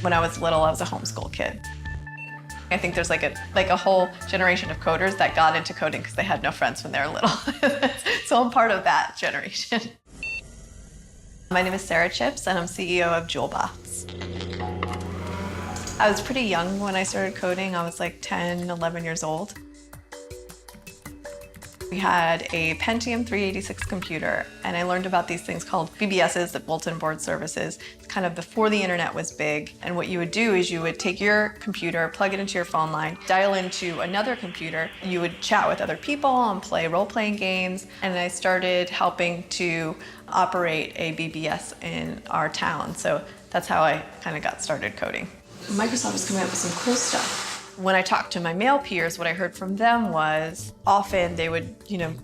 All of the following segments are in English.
When I was little, I was a homeschool kid. I think there's like a whole generation of coders that got into coding because they had no friends when they were little. So I'm part of that generation. My name is Sara Chipps, and I'm CEO of Jewelbots. I was pretty young when I started coding. I was like 10, 11 years old. We had a Pentium 386 computer, and I learned about these things called BBSs, the bulletin board services, kind of before the internet was big. And what you would do is you would take your computer, plug it into your phone line, dial into another computer. You would chat with other people and play role-playing games. And I started helping to operate a BBS in our town. So that's how I kind of got started coding. Microsoft was coming up with some cool stuff. When I talked to my male peers, what I heard from them was often they would,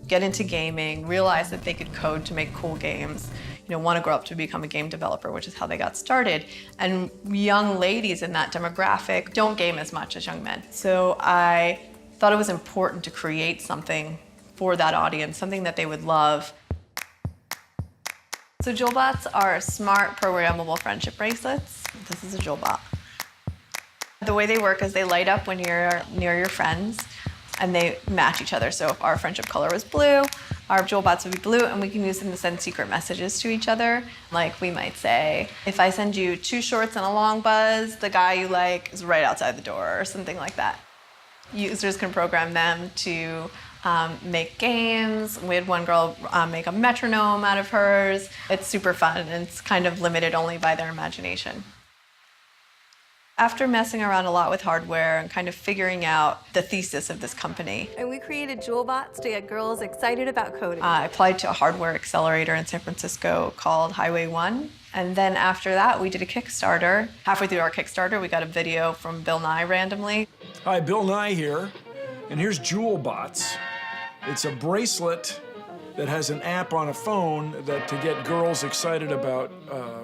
get into gaming, realize that they could code to make cool games, want to grow up to become a game developer, which is how they got started. And young ladies in that demographic don't game as much as young men. So I thought it was important to create something for that audience, something that they would love. So Jewelbots are smart, programmable friendship bracelets. This is a Jewelbot. The way they work is they light up when you're near your friends, and they match each other. So if our friendship color was blue, our Jewelbots would be blue, and we can use them to send secret messages to each other. Like we might say, if I send you 2 shorts and a long buzz, the guy you like is right outside the door, or something like that. Users can program them to make games. We had one girl make a metronome out of hers. It's super fun, and it's kind of limited only by their imagination. After messing around a lot with hardware and kind of figuring out the thesis of this company, and we created Jewelbots to get girls excited about coding. I applied to a hardware accelerator in San Francisco called Highway 1. And then after that, we did a Kickstarter. Halfway through our Kickstarter, we got a video from Bill Nye randomly. Hi, Bill Nye here, and here's Jewelbots. It's a bracelet that has an app on a phone to get girls excited about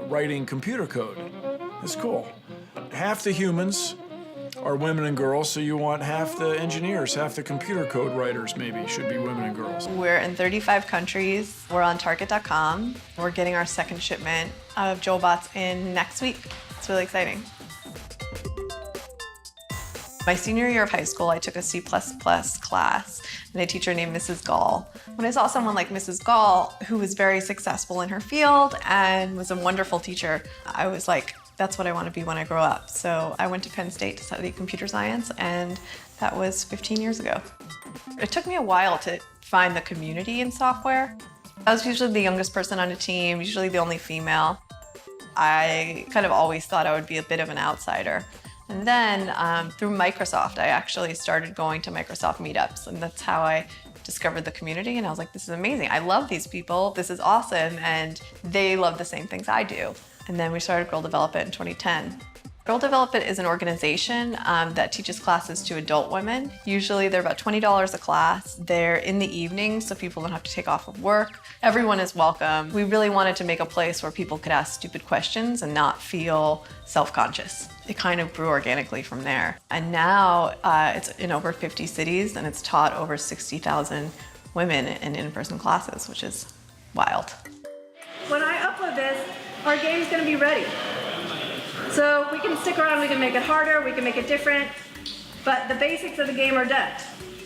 writing computer code. It's cool. Half the humans are women and girls, so you want half the engineers, half the computer code writers maybe should be women and girls. We're in 35 countries. We're on Target.com. We're getting our second shipment of Jewelbots in next week. It's really exciting. My senior year of high school, I took a C++ class, and a teacher named Mrs. Gall. When I saw someone like Mrs. Gall, who was very successful in her field and was a wonderful teacher, I was like, that's what I want to be when I grow up. So I went to Penn State to study computer science, and that was 15 years ago. It took me a while to find the community in software. I was usually the youngest person on a team, usually the only female. I kind of always thought I would be a bit of an outsider. And then through Microsoft, I actually started going to Microsoft meetups, and that's how I discovered the community, and I was like, this is amazing. I love these people, this is awesome, and they love the same things I do. And then we started Girl Develop It in 2010. Girl Develop It is an organization that teaches classes to adult women. Usually they're about $20 a class. They're in the evening, so people don't have to take off of work. Everyone is welcome. We really wanted to make a place where people could ask stupid questions and not feel self-conscious. It kind of grew organically from there. And now it's in over 50 cities, and it's taught over 60,000 women in in-person classes, which is wild. When I upload this, our game's gonna be ready. So we can stick around, we can make it harder, we can make it different, but the basics of the game are done.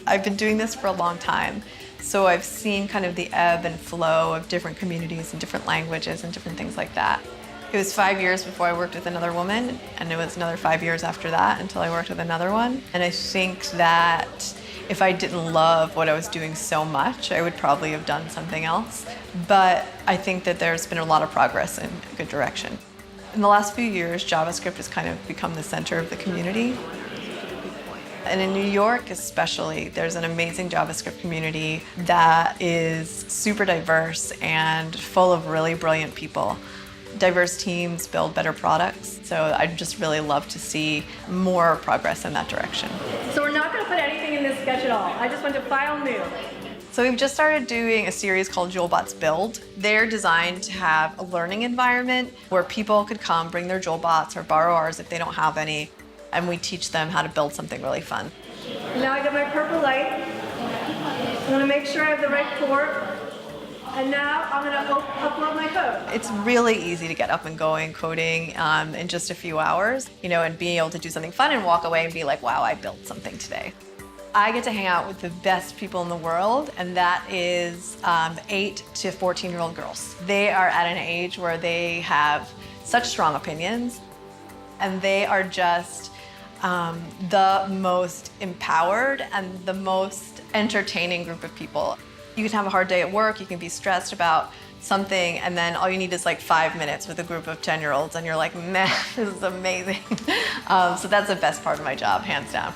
I've been doing this for a long time, so I've seen kind of the ebb and flow of different communities and different languages and different things like that. It was 5 years before I worked with another woman, and it was another 5 years after that until I worked with another one. And I think that if I didn't love what I was doing so much, I would probably have done something else. But I think that there's been a lot of progress in a good direction. In the last few years, JavaScript has kind of become the center of the community. And in New York especially, there's an amazing JavaScript community that is super diverse and full of really brilliant people. Diverse teams build better products, so I'd just really love to see more progress in that direction. So we're not going to put anything in this sketch at all. I just went to File New. So we've just started doing a series called Jewelbots Build. They're designed to have a learning environment where people could come, bring their Jewelbots or borrow ours if they don't have any, and we teach them how to build something really fun. Now I got my purple light. I want to make sure I have the right port. And now I'm going to upload my code. It's really easy to get up and going coding in just a few hours, and being able to do something fun and walk away and be like, wow, I built something today. I get to hang out with the best people in the world, and that is 8 to 14-year-old girls. They are at an age where they have such strong opinions, and they are just the most empowered and the most entertaining group of people. You can have a hard day at work, you can be stressed about something, and then all you need is like 5 minutes with a group of 10-year-olds, and you're like, man, this is amazing. So that's the best part of my job, hands down.